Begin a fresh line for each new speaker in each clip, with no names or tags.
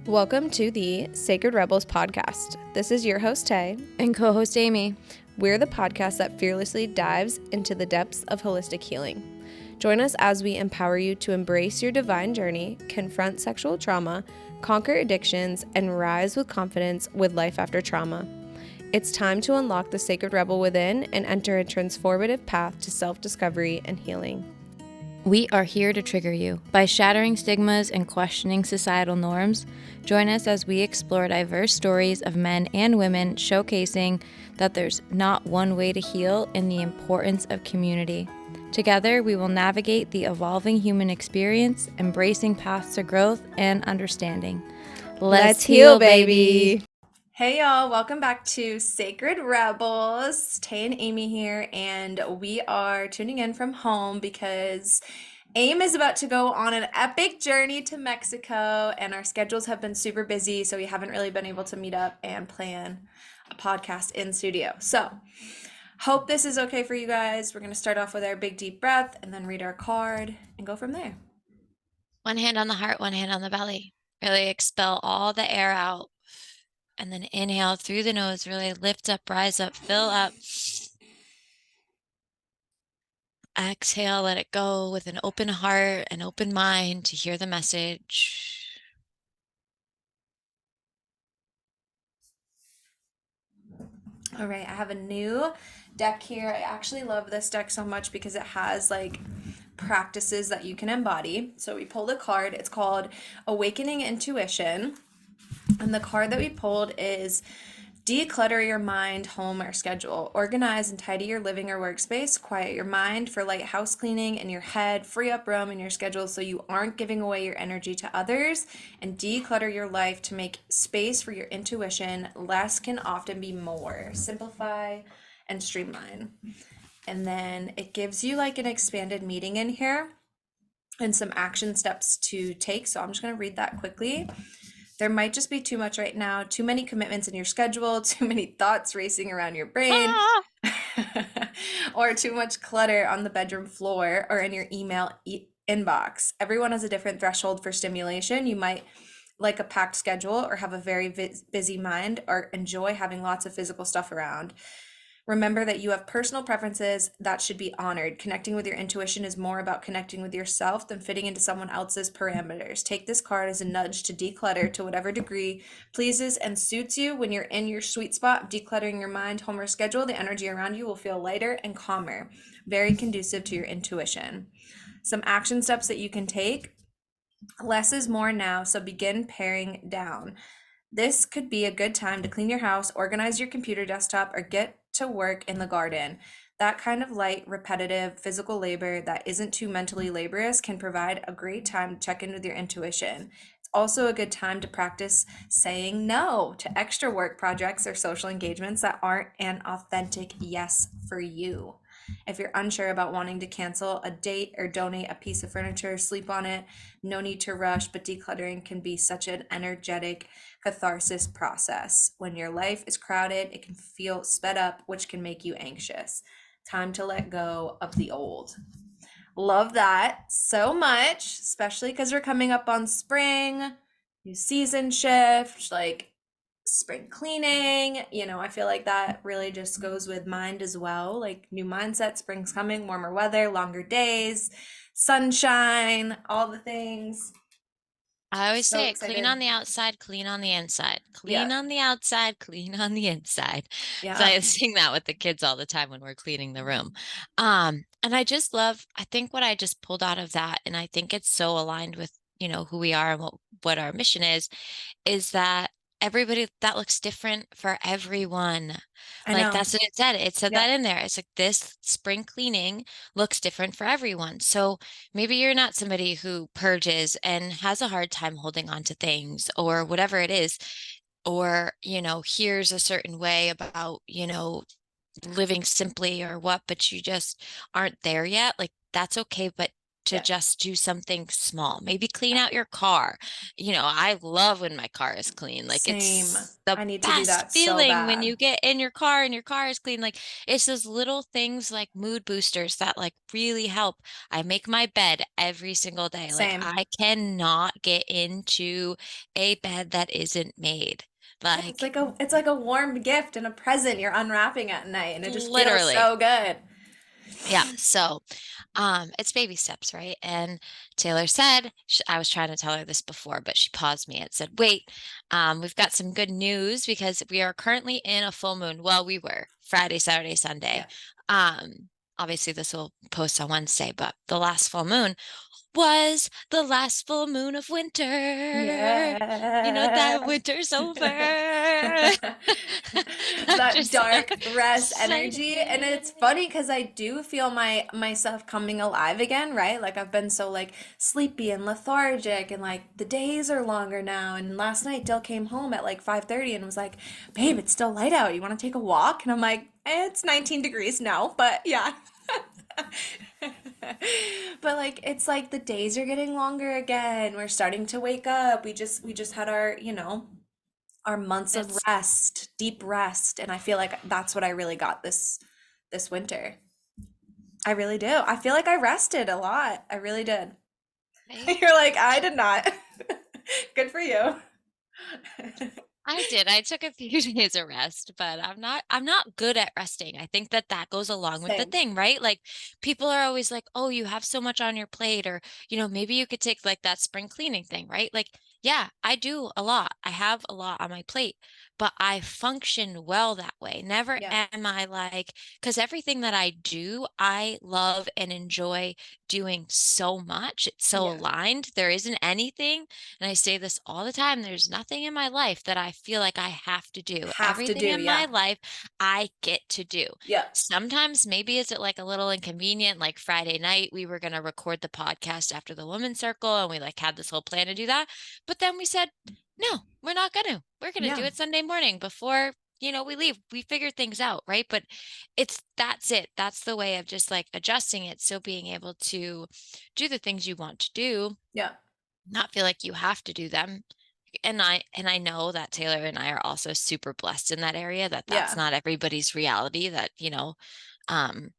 Welcome to the Sacred Rebels podcast. This is your host, Tay.
And co-host Amy.
We're the podcast that fearlessly dives into the depths of holistic healing. Join us as we empower you to embrace your divine journey, confront sexual trauma, conquer addictions, and rise with confidence with life after trauma. It's time to unlock the sacred rebel within and enter a transformative path to self-discovery and healing.
We are here to trigger you. By shattering stigmas and questioning societal norms, join us as we explore diverse stories of men and women showcasing that there's not one way to heal and the importance of community. Together, we will navigate the evolving human experience, embracing paths to growth and understanding.
Let's heal, baby! Hey y'all, welcome back to Sacred Rebels. Tay and Amy here, and we are tuning in from home because Aim is about to go on an epic journey to Mexico, and our schedules have been super busy, so we haven't really been able to meet up and plan a podcast in studio. So, hope this is okay for you guys. We're going to start off with our big deep breath and then read our card and go from there.
One hand on the heart, one hand on the belly. Really expel all the air out. And then inhale through the nose, really lift up, rise up, fill up. Exhale, let it go with an open heart, an open mind to hear the message.
All right, I have a new deck here. I actually love this deck so much because it has like practices that you can embody. So we pulled a card. It's called Awakening Intuition. And the card that we pulled is declutter your mind, home, or schedule. Organize and tidy your living or workspace. Quiet your mind for light house cleaning in your head. Free up room in your schedule so you aren't giving away your energy to others. And declutter your life to make space for your intuition. Less can often be more. Simplify and streamline. And then it gives you like an expanded meaning in here and some action steps to take. So I'm just going to read that quickly. There might just be too much right now, too many commitments in your schedule, too many thoughts racing around your brain, or too much clutter on the bedroom floor or in your email inbox. Everyone has a different threshold for stimulation. You might like a packed schedule or have a very busy mind or enjoy having lots of physical stuff around. Remember that you have personal preferences that should be honored. Connecting with your intuition is more about connecting with yourself than fitting into someone else's parameters. Take this card as a nudge to declutter to whatever degree pleases and suits you. When you're in your sweet spot of decluttering your mind, home, or schedule, the energy around you will feel lighter and calmer, very conducive to your intuition. Some action steps that you can take. Less is more now, so begin paring down. This could be a good time to clean your house, organize your computer desktop, or get to work in the garden. That kind of light, repetitive physical labor that isn't too mentally laborious can provide a great time to check in with your intuition. It's also a good time to practice saying no to extra work projects or social engagements that aren't an authentic yes for you. If you're unsure about wanting to cancel a date or donate a piece of furniture, sleep on it, no need to rush, but decluttering can be such an energetic catharsis process. When your life is crowded, it can feel sped up, which can make you anxious. Time to let go of the old. Love that so much, especially because we're coming up on spring, new season shift, like spring cleaning. I feel like that really just goes with mind as well. Like new mindset, spring's coming, warmer weather, longer days, sunshine, all the things.
I always
So
say it,
excited.
clean on the outside, clean on the inside. Clean on the outside, clean on the inside. So
Yeah.
I sing that with the kids all the time when we're cleaning the room. And I just love, I think what I just pulled out of that, and I think it's so aligned with, who we are and what our mission is that everybody that looks different for everyone.
I
Like
know.
that's what it said. It said
Yeah.
that in there. It's like this spring cleaning looks different for everyone. So maybe you're not somebody who purges and has a hard time holding on to things or whatever it is, or, hears a certain way about, living simply or what, but you just aren't there yet. Like that's okay, but to
Yeah.
just do something small. Maybe clean out your car. I love when my car is clean. Like
Same.
it's the
I need to do
best
that so
feeling when
bad.
you get in your car and your car is clean. Like it's those little things like mood boosters that like really help. I make my bed every single day. Like
Same.
I cannot get into a bed that isn't made.
Yeah,
Like
it's like a warm gift and a present you're unwrapping at night, and it just feels
literally.
so good.
Yeah, so it's baby steps, right? And Taylor said, I was trying to tell her this before, but she paused me and said, wait, we've got some good news because we are currently in a full moon. Well, we were Friday, Saturday, Sunday.
Yeah.
Obviously, this will post on Wednesday, but the last full moon was the last full moon of winter. That
Yes.
winter's over. I'm
That
just so
dark rest energy. And it's
excited.
funny because I do feel myself coming alive again, right? Like I've been so like sleepy and lethargic, and like the days are longer now. And last night Dill came home at like 5:30 and was like, babe, it's still light out. You want to take a walk? And I'm like, it's 19 degrees now, but yeah. But like it's like the days are getting longer again. We're starting to wake up. We just had our months of
That's
rest, deep rest, and I feel like that's what I really got this winter. I really do. I feel like I rested a lot. I really did.
right.
You're like, I did not. Good for you.
I did. I took a few days of rest, but I'm not good at resting. I think that that goes along with the
Same.
thing, right? Like people are always like, "Oh, you have so much on your plate," or, maybe you could take like that spring cleaning thing, right? Like, yeah, I do a lot. I have a lot on my plate, but I function well that way. Never
Yeah.
am I like, because everything that I do, I love and enjoy doing so much. It's so
Yeah.
aligned. There isn't anything, and I say this all the time, there's nothing in my life that I feel like I have to do.
Have to
Everything
do.
in my
Yeah.
life I get to do.
Yeah.
Sometimes maybe is it like a little inconvenient, like Friday night, we were going to record the podcast after the women's circle and we like had this whole plan to do that. But then we said, no, we're not going to. We're going to do
Yeah.
it Sunday morning before we leave. We figure things out, right? But that's it. That's the way of just like adjusting it. So being able to do the things you want to do,
Yeah.
not feel like you have to do them. And I know that Taylor and I are also super blessed in that area, that that's
Yeah.
not everybody's reality, that um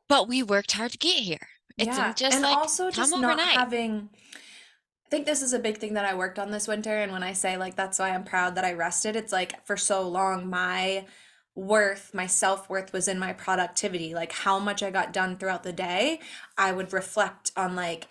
but we worked hard to get here. It
Yeah.
didn't just
And
like
also
come
just not
overnight.
having I think this is a big thing that I worked on this winter. And when I say like that's why I'm proud that I rested, it's like for so long, my self-worth was in my productivity, like how much I got done throughout the day. I would reflect on like,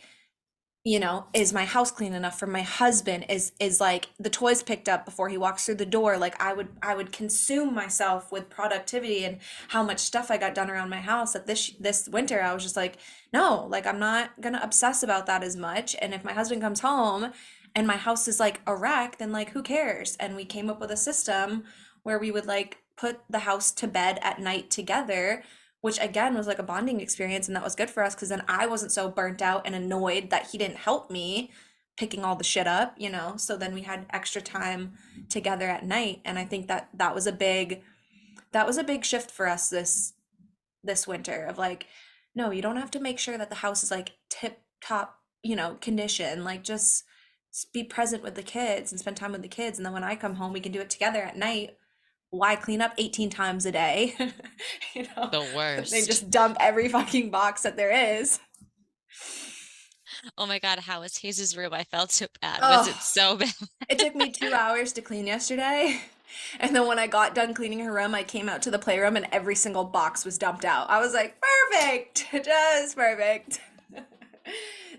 is my house clean enough for my husband? Is like the toys picked up before he walks through the door? Like I would consume myself with productivity and how much stuff I got done around my house. That this winter I was just like, no, like I'm not gonna obsess about that as much. And if my husband comes home and my house is like a wreck, then like who cares? And we came up with a system where we would like put the house to bed at night together, which again was like a bonding experience, and that was good for us because then I wasn't so burnt out and annoyed that he didn't help me picking all the shit up. So then we had extra time together at night, and I think that was a big shift for us this winter of like, no, you don't have to make sure that the house is like tip top, condition. Like just be present with the kids and spend time with the kids, and then when I come home we can do it together at night. Why clean up 18 times a day? you know,
The
they
worst.
just dump every fucking box that there is.
Oh my God, how was Hayes's room? I felt so bad. Was it
Oh,
so bad?
it took me 2 hours to clean yesterday. And then when I got done cleaning her room, I came out to the playroom and every single box was dumped out. I was like, perfect, just perfect.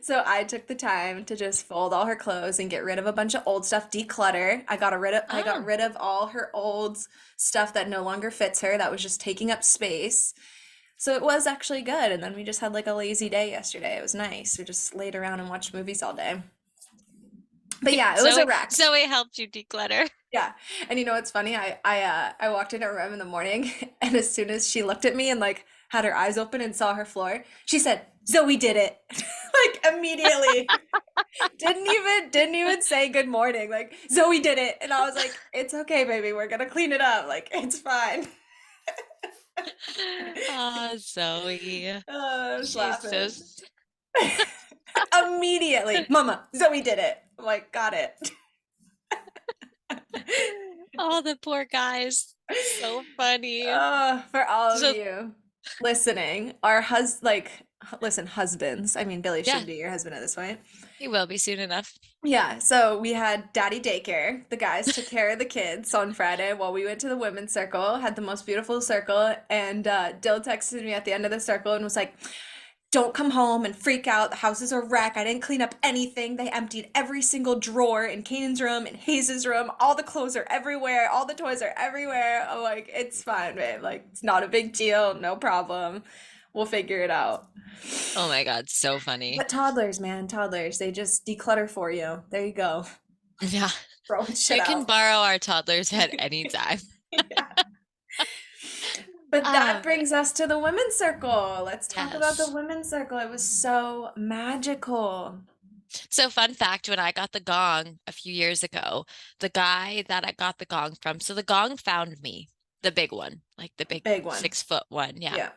So I took the time to just fold all her clothes and get rid of a bunch of old stuff, declutter. I got
Oh,
rid of all her old stuff that no longer fits her, that was just taking up space. So it was actually good. And then we just had like a lazy day yesterday. It was nice. We just laid around and watched movies all day. But yeah, it was a
Zoe,
wreck.
Zoe helped you declutter.
Yeah. And you know what's funny? I walked in her room in the morning and as soon as she looked at me and like had her eyes open and saw her floor, she said, "Zoe did it." Like immediately. Didn't even say good morning. Like, "Zoe did it." And I was like, "It's okay, baby. We're gonna clean it up. Like, it's fine."
Oh, Zoe.
Oh, I was
She's so
laughing. Immediately, Mama, Zoe did it. I'm like, got it.
Oh, the poor guys. So funny.
For all of
So
you listening, listen, husbands. I mean, Billy
yeah,
should be your husband at this point.
he will be soon enough.
Yeah, so we had daddy daycare. The guys took care of the kids on Friday while we went to the women's circle, had the most beautiful circle, and Dill texted me at the end of the circle and was like, don't come home and freak out. The house is a wreck. I didn't clean up anything. They emptied every single drawer in Kanan's room, in Hayes' room. All the clothes are everywhere. All the toys are everywhere. I'm like, it's fine, babe. Like, it's not a big deal. No problem. We'll figure it out.
Oh my God, so funny.
But toddlers, man, toddlers, they just declutter for you. There you go.
Yeah,
Throwing shit
you can
out.
borrow our toddlers at any time.
Yeah. But that
Um,
brings us to the women's circle. Let's talk about the
yes.
women's circle. It was so magical.
So fun fact, when I got the gong a few years ago, the guy that I got the gong from, so the gong found me, the big one, like the big
Big one.
6 foot one. Yeah.
Yeah.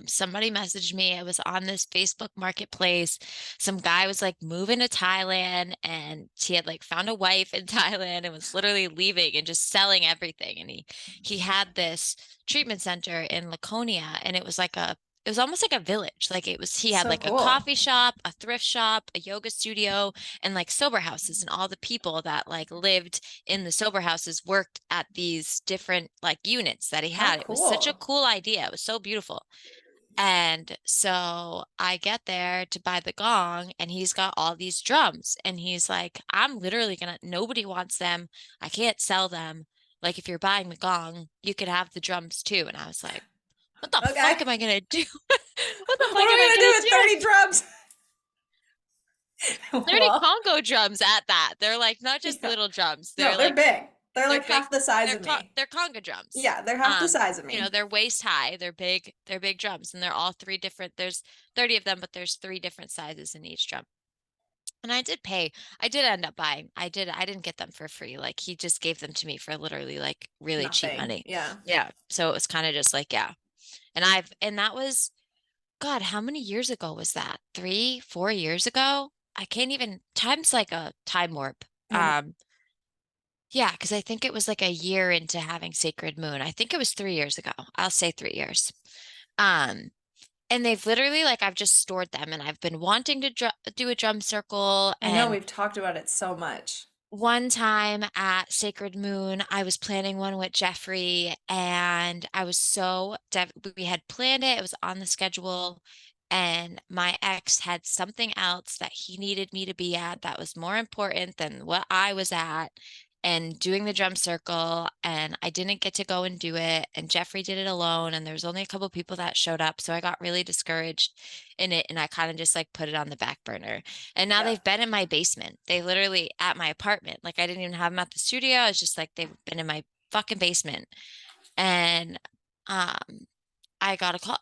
Somebody messaged me. I was on this Facebook marketplace. Some guy was like moving to Thailand and he had like found a wife in Thailand and was literally leaving and just selling everything. And he had this treatment center in Laconia and it was almost like a village. Like he had
So
like a
cool.
coffee shop, a thrift shop, a yoga studio, and like sober houses. And all the people that like lived in the sober houses worked at these different like units that he
How
had. It was such a
cool.
cool idea. It was so beautiful. And so I get there to buy the gong, and he's got all these drums. And he's like, I'm literally nobody wants them. I can't sell them. Like, if you're buying the gong, you could have the drums too. And I was like, what the
Okay.
fuck am I gonna do? What the
What
fuck
are
am
we
I
gonna do
gonna
with
do?
30 drums?
30
Well,
Congo drums at that. They're like not just
yeah.
little drums.
No, they're big. They're
They're
like
big.
half the size of me.
They're conga drums.
Yeah, they're half the size of
You know,
me.
they're waist high. They're big drums, and they're all three different. There's 30 of them, but there's three different sizes in each drum. And I did pay. I did end up buying. I didn't get them for free. Like he just gave them to me for literally like really cheap
Nothing.
money.
Yeah.
Yeah. So it was kind of just like, yeah. And that was, God, how many years ago was that? 3, 4 years ago? I can't even, time's like a time warp.
I know.
Yeah, because I think it was like a year into having Sacred Moon. I think it was 3 years ago. I'll say 3 years. Um, and they've literally like I've just stored them, and I've been wanting to do a drum circle.
I know
And
we've talked about it so much.
one time at Sacred Moon, I was planning one with Jeffrey, and I was so we had planned it. It was on the schedule, and my ex had something else that he needed me to be at that was more important than what I was at and doing the drum circle, and I didn't get to go and do it, and Jeffrey did it alone, and there was only a couple people that showed up, so I got really discouraged in it, and I kind of just like put it on the back burner. And now
Yeah.
they've been in my basement. They literally at my apartment. Like I didn't even have them at the studio. It's just like they've been in my fucking basement. And um I got a call.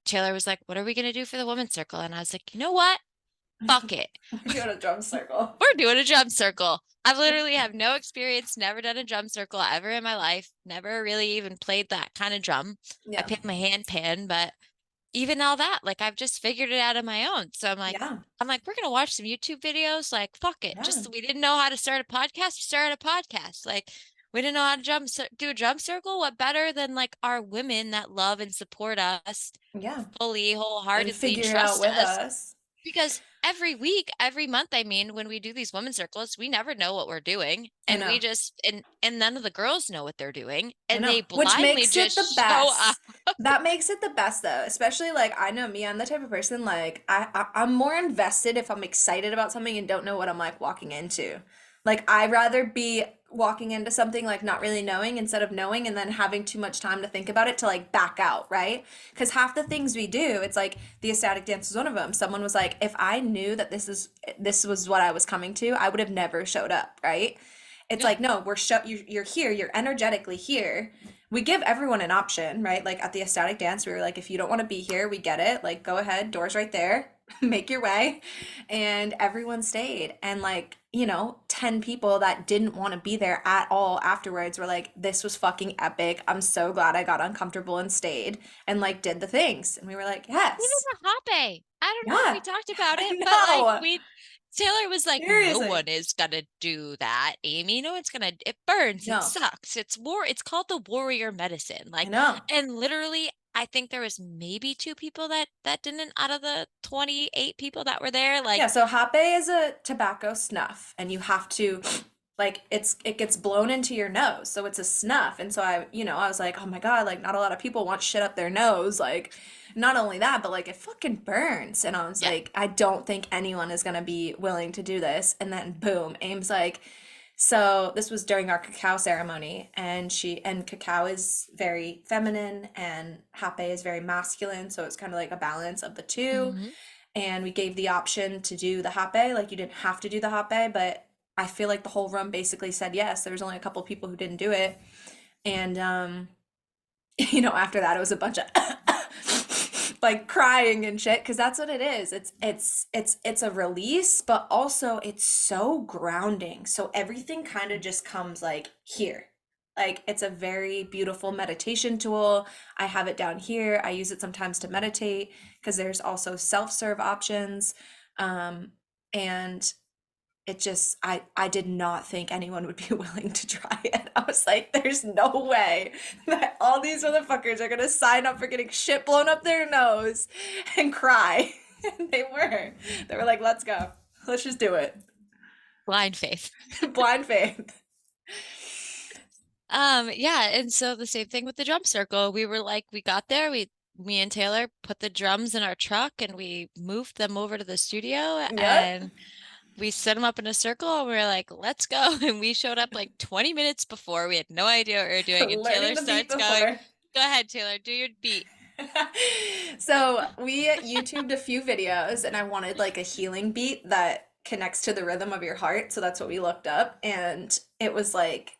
Taylor was like, "What are we gonna do for the women's circle?" And I was like, "You know what? Fuck it.
We're doing a drum circle.
We're doing a drum circle." I literally have no experience, never done a drum circle ever in my life, never really even played that kind of drum. I
Yeah.
picked my hand pan, but even all that, like I've just figured it out on my own. So
Yeah.
I'm like, we're gonna watch some YouTube videos. Like, fuck it.
Yeah.
Just we didn't know how to start a podcast. We started a podcast. Like, we didn't know how to do a drum circle. What better than like our women that love and support us
Yeah.
fully,
And
wholeheartedly,
figure it out
trust
with
us.
us.
Because every week, every month, I mean, when we do these women circles, we never know what we're doing.
I
And
know.
we just and none of the girls know what they're doing.
I
And
know.
they
Which
blindly
makes it
just
the
show up.
best. That makes it the best though. Especially like I know me, I'm the type of person like I'm more invested if I'm excited about something and don't know what I'm like walking into. Like I'd rather be walking into something like not really knowing instead of knowing and then having too much time to think about it to like back out, right? Because half the things we do, it's like the ecstatic dance is one of them. Someone was like, if I knew that this was what I was coming to, I would have never showed up, right? It's
Yeah.
like, no, you're here, you're energetically here. We give everyone an option, right? Like at the ecstatic dance, we were like, if you don't want to be here, we get it. Like, go ahead, doors right there, make your way. And everyone stayed. And like, 10 people that didn't want to be there at all afterwards were like, this was fucking epic. I'm so glad I got uncomfortable and stayed and like did the things. And we were like,
Even
yes.
the hape. I don't know if we
Yeah,
talked about
I
it, but like
know.
we Taylor was like, no
Seriously.
one is gonna do that, Amy. No one's gonna, it burns, it
No,
sucks. It's called the warrior medicine.
I
Like,
know.
and literally I think there was maybe two people that didn't out of the 28 people that were there.
Yeah,
Like,
so hape is a tobacco snuff, and you have to like it gets blown into your nose, so it's a snuff. And so I was like, oh my God, like not a lot of people want shit up their nose. Like, not only that, but like it fucking burns. And I was
yeah.
like, I don't think anyone is gonna be willing to do this. And then boom, Aim's like, so this was during our cacao ceremony, and cacao is very feminine and hape is very masculine, so it's kind of like a balance of the two.
Hmm.
And we gave the option to do the hape. Like you didn't have to do the hape, but I feel like the whole room basically said yes. There was only a couple people who didn't do it. And after that it was a bunch of like crying and shit because that's what it is. It's a release, but also it's so grounding. So everything kind of just comes like here. Like it's a very beautiful meditation tool. I have it down here. I use it sometimes to meditate because there's also self-serve options. And it just I did not think anyone would be willing to try it. I was like, there's no way that all these motherfuckers are gonna sign up for getting shit blown up their nose and cry. And they were. They were like, let's go. Let's just do it.
Blind faith.
Blind faith.
Yeah, and so the same thing with the drum circle. We were like, we got there, me and Taylor put the drums in our truck and we moved them over to the studio
Yep.
and we set them up in a circle and we were like, let's go. And we showed up like 20 minutes before. We had no idea what we were doing. And
Learning
Taylor
the beat
starts going,
before.
go ahead, Taylor, do your beat.
So we YouTubed a few videos and I wanted like a healing beat that connects to the rhythm of your heart. So that's what we looked up. And it was like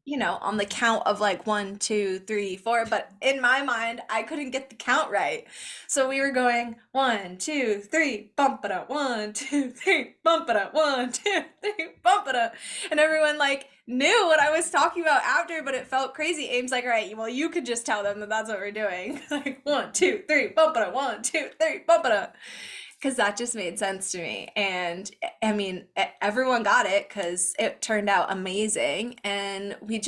on the count of like 1, 2, 3, 4. But in my mind, I couldn't get the count right. So we were going 1, 2, 3, bump it up, 1, 2, 3, bump it up, 1, 2, 3, bump it up. And everyone like knew what I was talking about after, but it felt crazy. Aim's like, all right, well, you could just tell them that that's what we're doing. Like 1, 2, 3, bump it up, 1, 2, 3, bump it up because that just made sense to me. And I mean, everyone got it because it turned out amazing. And we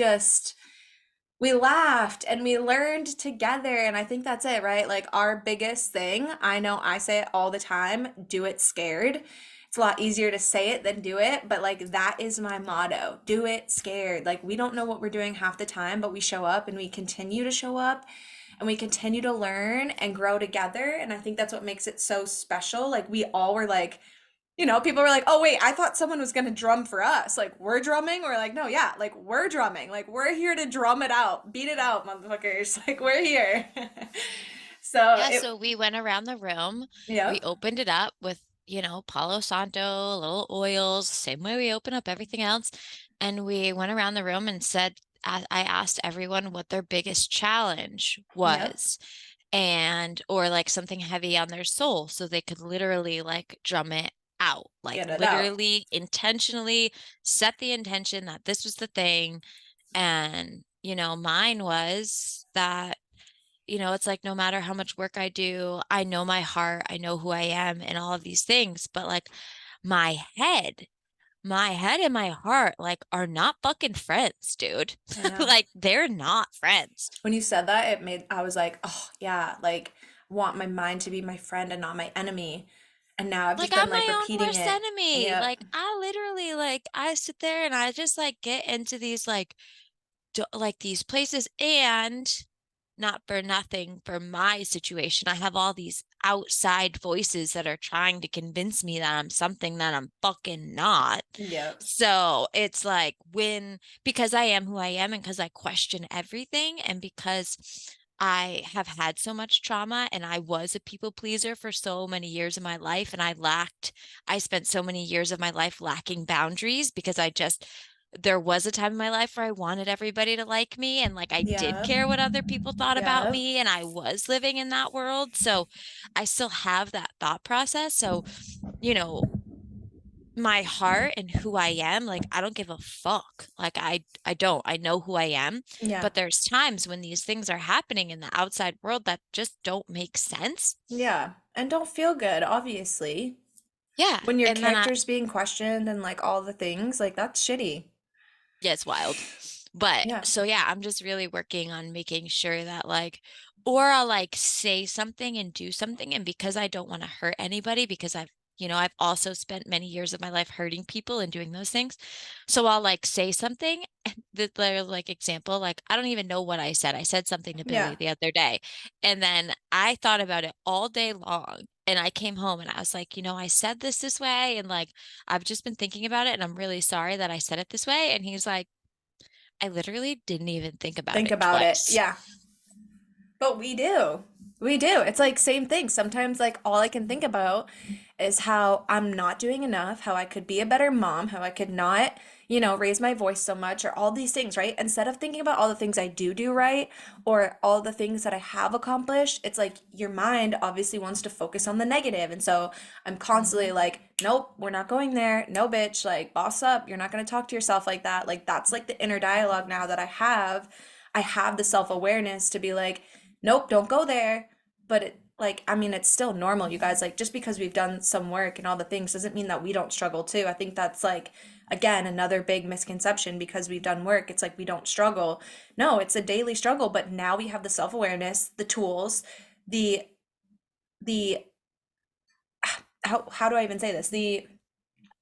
laughed and we learned together. And I think that's it, right? Like, our biggest thing, I know I say it all the time, do it scared. It's a lot easier to say it than do it, but like that is my motto. Do it scared. Like we don't know what we're doing half the time, but we show up and we continue to show up and we continue to learn and grow together. And I think that's what makes it so special. Like we all were like, people were like, oh wait, I thought someone was gonna drum for us. Like we're drumming. We're like, no, yeah, like we're drumming. Like we're here to drum it out, beat it out, motherfuckers. Like we're here. So
Yeah,
it,
so we went around the room. We
yeah,
opened it up with, Palo Santo, a little oils, same way we open up everything else. And we went around the room and I asked everyone what their biggest challenge
yep,
was and or like something heavy on their soul so they could literally like drum it out, like
get it out.
literally intentionally set the intention that this was the thing. And, mine was that it's like no matter how much work I do, I know my heart, I know who I am and all of these things, but like my head, my head and my heart like are not fucking friends, dude.
I know.
Like they're not friends.
When you said that, I was like, oh yeah, like want my mind to be my friend and not my enemy. And now I've
Like
just been
I'm
like
my own
repeating
worst
it.
enemy.
Yep,
Like I literally like I sit there and I just like get into these like like these places and not for nothing for my situation. I have all these outside voices that are trying to convince me that I'm something that I'm fucking not.
yep,
So it's like because I am who I am and because I question everything and because I have had so much trauma and I was a people pleaser for so many years of my life and I spent so many years of my life lacking boundaries because there was a time in my life where I wanted everybody to like me and like I did
yep,
care what other people thought about
yep.
me and I was living in that world. So I still have that thought process. So, you know, my heart and who I am, like I don't give a fuck. Like I don't. I know who I am,
Yeah.
but there's times when these things are happening in the outside world that just don't make sense.
Yeah. And don't feel good, obviously.
Yeah.
When your
And then
character's being questioned and like all the things, like that's shitty.
yeah, it's wild. But
Yeah.
so yeah, I'm just really working on making sure that like, or I'll like say something and do something. And because I don't want to hurt anybody, because I've also spent many years of my life hurting people and doing those things. So I'll like say something, and the like example, like I don't even know what I said. I said something to
Yeah.
Billy the other day, and then I thought about it all day long. And I came home and I was like, I said this way, and like I've just been thinking about it, and I'm really sorry that I said it this way. And he's like, I literally didn't even think about
Think
it
about it.
twice.
Yeah. But we do. We do. It's like same thing. Sometimes like all I can think about is how I'm not doing enough, how I could be a better mom, how I could not, raise my voice so much or all these things, right? Instead of thinking about all the things I do right or all the things that I have accomplished, it's like your mind obviously wants to focus on the negative. And so I'm constantly
Mhm.
like, nope, we're not going there. No, bitch, like boss up. You're not going to talk to yourself like that. Like that's like the inner dialogue now that I have. I have the self-awareness to be like, nope, don't go there. But like, I mean, it's still normal, you guys. Like, just because we've done some work and all the things doesn't mean that we don't struggle too. I think that's like, again, another big misconception because we've done work. It's like we don't struggle. No, it's a daily struggle, but now we have the self-awareness, the tools, the, the, how do I even say this?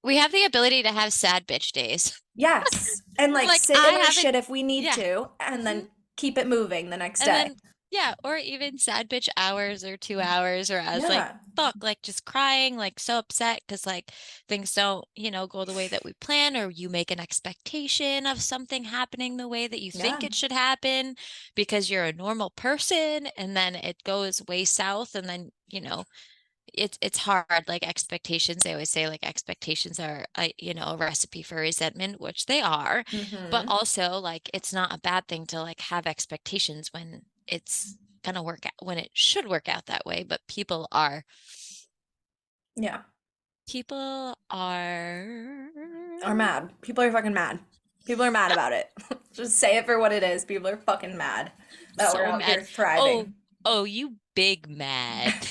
We have the ability to have sad bitch days.
Yes. And like
Like
sit
I
in our
haven't,
shit if we need
yeah.
to, and
hmm
then keep it moving the next
And
day.
then, yeah, or even sad bitch hours or 2 hours, or I was like,
Yeah.
fuck, like just crying, like so upset because like things don't, go the way that we plan, or you make an expectation of something happening the way that you think
Yeah.
it should happen because you're a normal person, and then it goes way south, and then, it's hard, like expectations. They always say like expectations are a recipe for resentment, which they are, but
Mm-hmm.
also like it's not a bad thing to like have expectations when it's gonna work out, when it should work out that way. But
Yeah.
people are
Are mad. People are fucking mad. People are mad about it. Just say it for what it is. People are fucking mad that we're
so
out
mad.
here
Oh,
thriving.
oh, you big mad.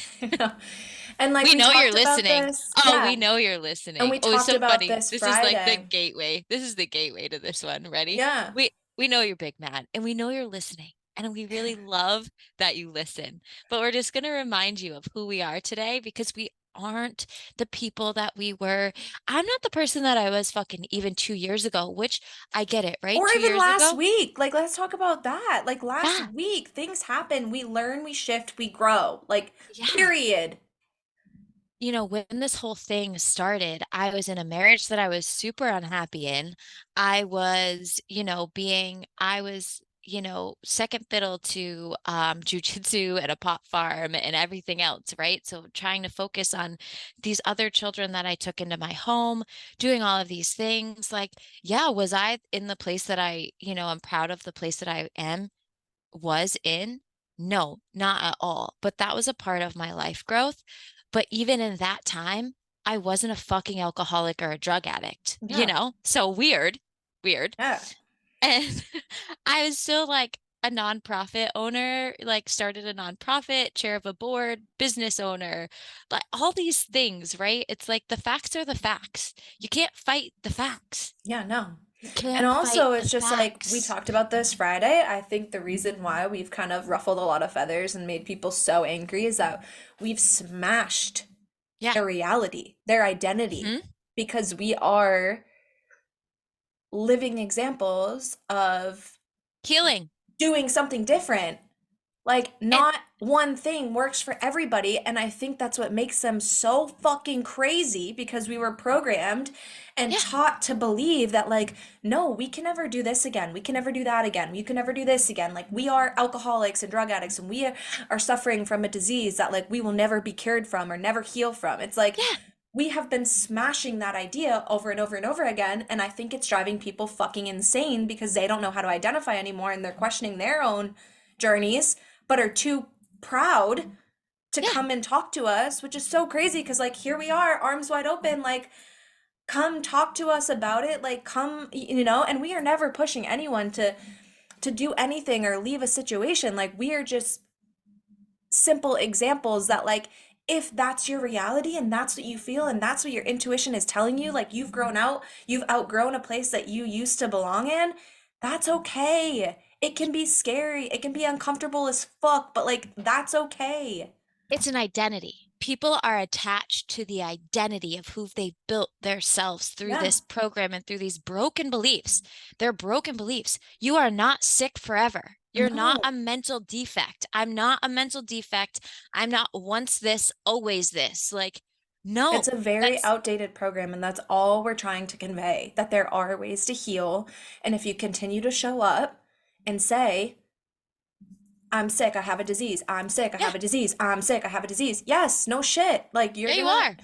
And like
We
we
know you're
talked about
listening.
this,
Oh, we
yeah.
know you're
And
listening.
we
Oh, it's
talked
so
about
funny.
this
This is like the
Friday.
gateway. This is the gateway to this one. Ready?
Yeah.
We know you're big mad, and we know you're listening. And we really love that you listen. But we're just going to remind you of who we are today, because we aren't the people that we were. I'm not the person that I was fucking even 2 years ago, which I get it, right?
Or
Two
even
years
last
ago.
week. Like let's talk about that. Like last
Yeah.
week, things happen. We learn, we shift, we grow. Like
Yeah.
period.
When this whole thing started, I was in a marriage that I was super unhappy in. I was, second fiddle to jujitsu at a pot farm and everything else, right? So trying to focus on these other children that I took into my home, doing all of these things. Like, yeah, was I in the place that I'm proud of the place that I was in? No, not at all. But that was a part of my life growth. But even in that time, I wasn't a fucking alcoholic or a drug addict,
Yeah.
So weird, weird.
Yeah.
And I was still like a nonprofit owner, like started a nonprofit, chair of a board, business owner, like all these things, right? It's like the facts are the facts. You can't fight the facts.
Yeah, no.
You
And
can't fight
also,
the
it's just like we
facts.
talked about this Friday. I think the reason why we've kind of ruffled a lot of feathers and made people so angry is that we've smashed
Yeah.
their reality, their identity,
hmm
because we are living examples of
Healing.
doing something different. Like,
And
not one thing works for everybody. And I think that's what makes them so fucking crazy because we were programmed and
yeah,
taught to believe that, like, no, we can never do this again. We can never do that again. We can never do this again. Like, we are alcoholics and drug addicts and we are suffering from a disease that, like, we will never be cured from or never heal from. It's like,
yeah,
we have been smashing that idea over and over and over again. And I think it's driving people fucking insane because they don't know how to identify anymore and they're questioning their own journeys, but are too proud to
yeah.
come and talk to us, which is so crazy because, like, here we are, arms wide open, like, come talk to us about it. Like, come, and we are never pushing anyone to do anything or leave a situation. Like, we are just simple examples that, like, if that's your reality and that's what you feel and that's what your intuition is telling you, like, you've outgrown a place that you used to belong in, that's okay. It can be scary, it can be uncomfortable as fuck, but like, that's okay.
It's an identity. People are attached to the identity of who they've built themselves through
Yeah.
this program and through these broken beliefs. They're broken beliefs. You are not sick forever. You're not
No,
a mental defect. I'm not a mental defect. I'm not once this, always this. Like,
it's
no,
a very
that's
outdated program, and that's all we're trying to convey, that there are ways to heal. And if you continue to show up and say, I'm sick, I have a disease, I'm sick, I
yeah,
have a disease, I'm sick, I have a disease. Yes, no shit. Like,
yeah, you are.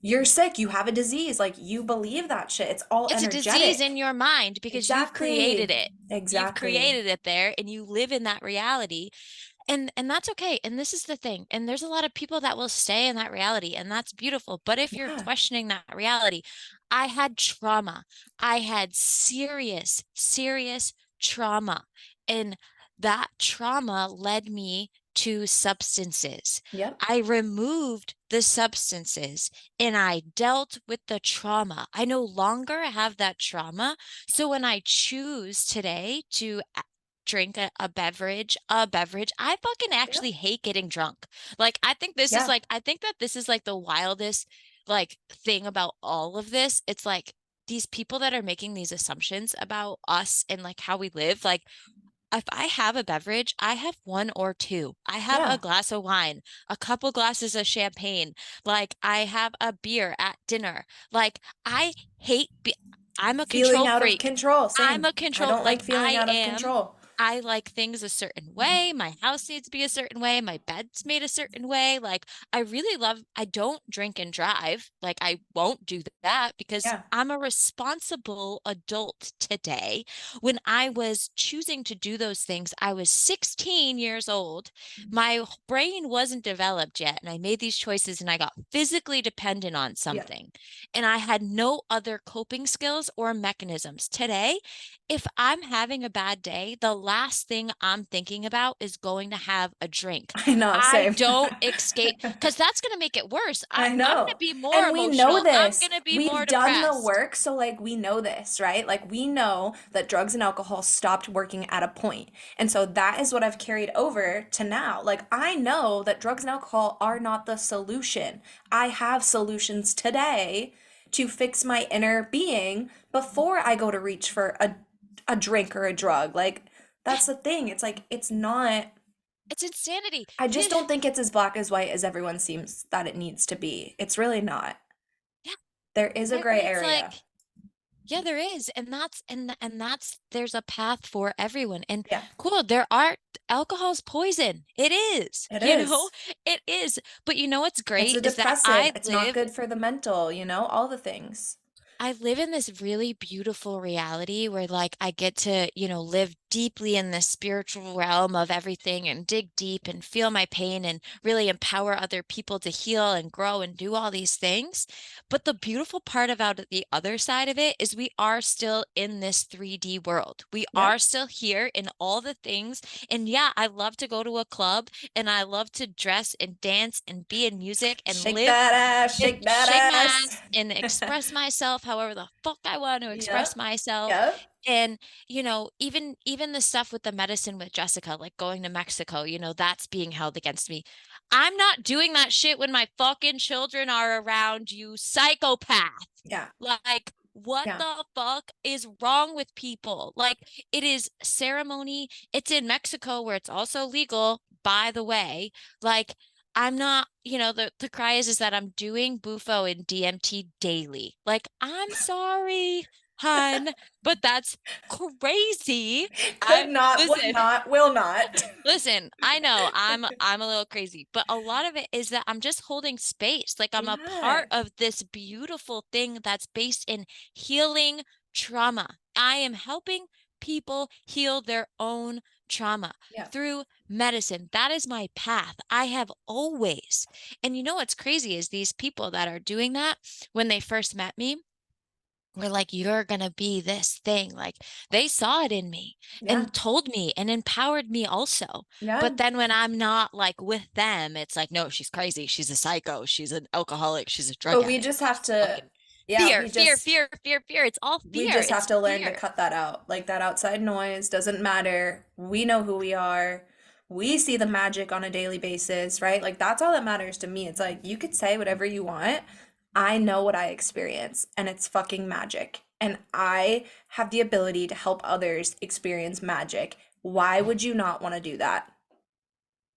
you're sick, you have a disease. Like, you believe that shit. It's all
It's a disease in
energetic.
your mind because you've created
Exactly.
it. You've
Exactly.
created it there and you live in that reality. And that's okay. And this is the thing. And there's a lot of people that will stay in that reality, and that's beautiful. But if you're
Yeah.
questioning that reality, I had trauma. I had serious, serious trauma. And that trauma led me to substances.
Yep.
I removed the substances and I dealt with the trauma. I no longer have that trauma. So when I choose today to drink a beverage, I fucking actually
Yep.
hate getting drunk. Like,
Yeah.
I think that this is like the wildest like thing about all of this. It's like these people that are making these assumptions about us and like how we live. Like, if I have a beverage, I have one or two. I have a
Yeah.
glass of wine, a couple glasses of champagne. Like, I have a beer at dinner. Like, I hate be I'm a
Feeling
control
out of
freak.
control.
I'm
Same.
a
I
control
don't like
like
feeling out of control.
I like things a certain way. My house needs to be a certain way. My bed's made a certain way. Like, I don't drink and drive. Like, I won't do that because
Yeah.
I'm a responsible adult today. When I was choosing to do those things, I was 16 years old. My brain wasn't developed yet. And I made these choices and I got physically dependent on
Yeah.
something. And I had no other coping skills or mechanisms. Today, if I'm having a bad day, the last thing I'm thinking about is going to have a drink.
I know.
I
Same.
don't escape because that's going to make it worse.
I
I'm going to
know.
be more
And we know
emotional. I'm
this.
going to be more
We've done the
depressed.
work. So, like, we know this, right? Like, we know that drugs and alcohol stopped working at a point. And so that is what I've carried over to now. Like, I know that drugs and alcohol are not the solution. I have solutions today to fix my inner being before I go to reach for a drink or a drug. Like,
Yeah,
that's the thing. It's like, it's not.
it's insanity.
I just don't think it's as black as white as everyone seems that it needs to be. It's really not.
Yeah,
There is a gray
it's
area.
like, yeah, there is. And that's there's a path for everyone. And
Yeah,
cool, alcohol's poison. It is,
it is.
it is. But you know what's
It's
great
a
is that
depressant. It's not good for the mental, all the things.
I live in this really beautiful reality where like I get to, live deeply in this spiritual realm of everything and dig deep and feel my pain and really empower other people to heal and grow and do all these things. But the beautiful part about the other side of it is we are still in this 3D world. We
Yep.
are still here in all the things. And yeah, I love to go to a club and I love to dress and dance and be in music and
Shake
live
that ass,
and
shake that
shake my
ass.
ass and express myself however the fuck I want to express
Yep.
myself.
Yep.
And, even the stuff with the medicine with Jessica, like going to Mexico, that's being held against me. I'm not doing that shit when my fucking children are around, you psychopath.
Yeah.
Like, what
Yeah.
the fuck is wrong with people? Like, it is ceremony. It's in Mexico where it's also legal, by the way. Like, I'm not, the cry is that I'm doing Bufo and DMT daily. Like, I'm sorry, hun, but that's crazy.
Could not, would
Listen,
not, will not.
listen, I know I'm a little crazy, but a lot of it is that I'm just holding space. Like, I'm a
Yeah.
part of this beautiful thing that's based in healing trauma. I am helping people heal their own trauma
Yeah.
through medicine. That is my path. I have always. And you know what's crazy is these people that are doing that when they first met me, were like, "You're gonna be this thing." Like, they saw it in me
Yeah.
and told me and empowered me also.
Yeah.
But then when I'm not, like, with them, it's like, "No, she's crazy. She's a psycho. She's an alcoholic. She's a drug
But we
addict.
just have
She's
to,
fucking"
yeah,
fear, fear, fear, fear, fear. It's all
we
fear.
just have
It's
to learn to
fear.
cut that out. Like that outside noise doesn't matter. We know who we are. We see the magic on a daily basis, right? Like that's all that matters to me. It's like you could say whatever you want. I know what I experience and it's fucking magic. And I have the ability to help others experience magic. Why would you not want to do that?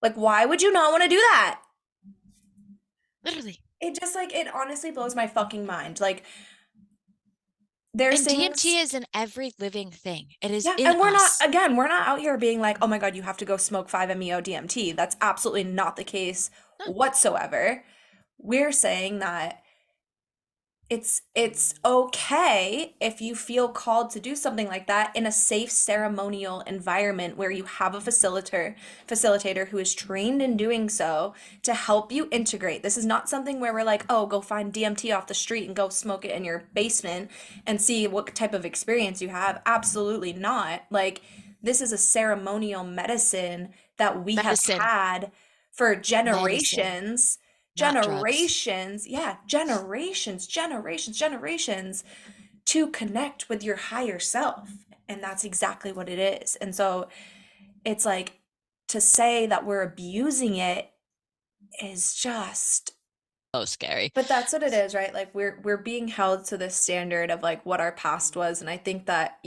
Like why would you not want to do that?
Literally.
It just like it honestly blows my fucking mind. Like there's
And
things.
DMT is in every living thing. It is
Yeah,
in
and we're not,
us.
again, we're not out here being like, oh my God, you have to go smoke 5-MeO DMT. That's absolutely not the case
No,
whatsoever. We're saying that it's okay if you feel called to do something like that in a safe ceremonial environment where you have a facilitator who is trained in doing so to help you integrate. This is not something where we're like, oh, go find DMT off the street and go smoke it in your basement and see what type of experience you have. Absolutely not. Like this is a ceremonial medicine that we have
medicine,
had for
medicine, not drugs.
generations to connect with your higher self. And that's exactly what it is. And so it's like to say that we're abusing it is just,
So scary.
but that's what it is, right? Like we're being held to this standard of like what our past was. And I think that,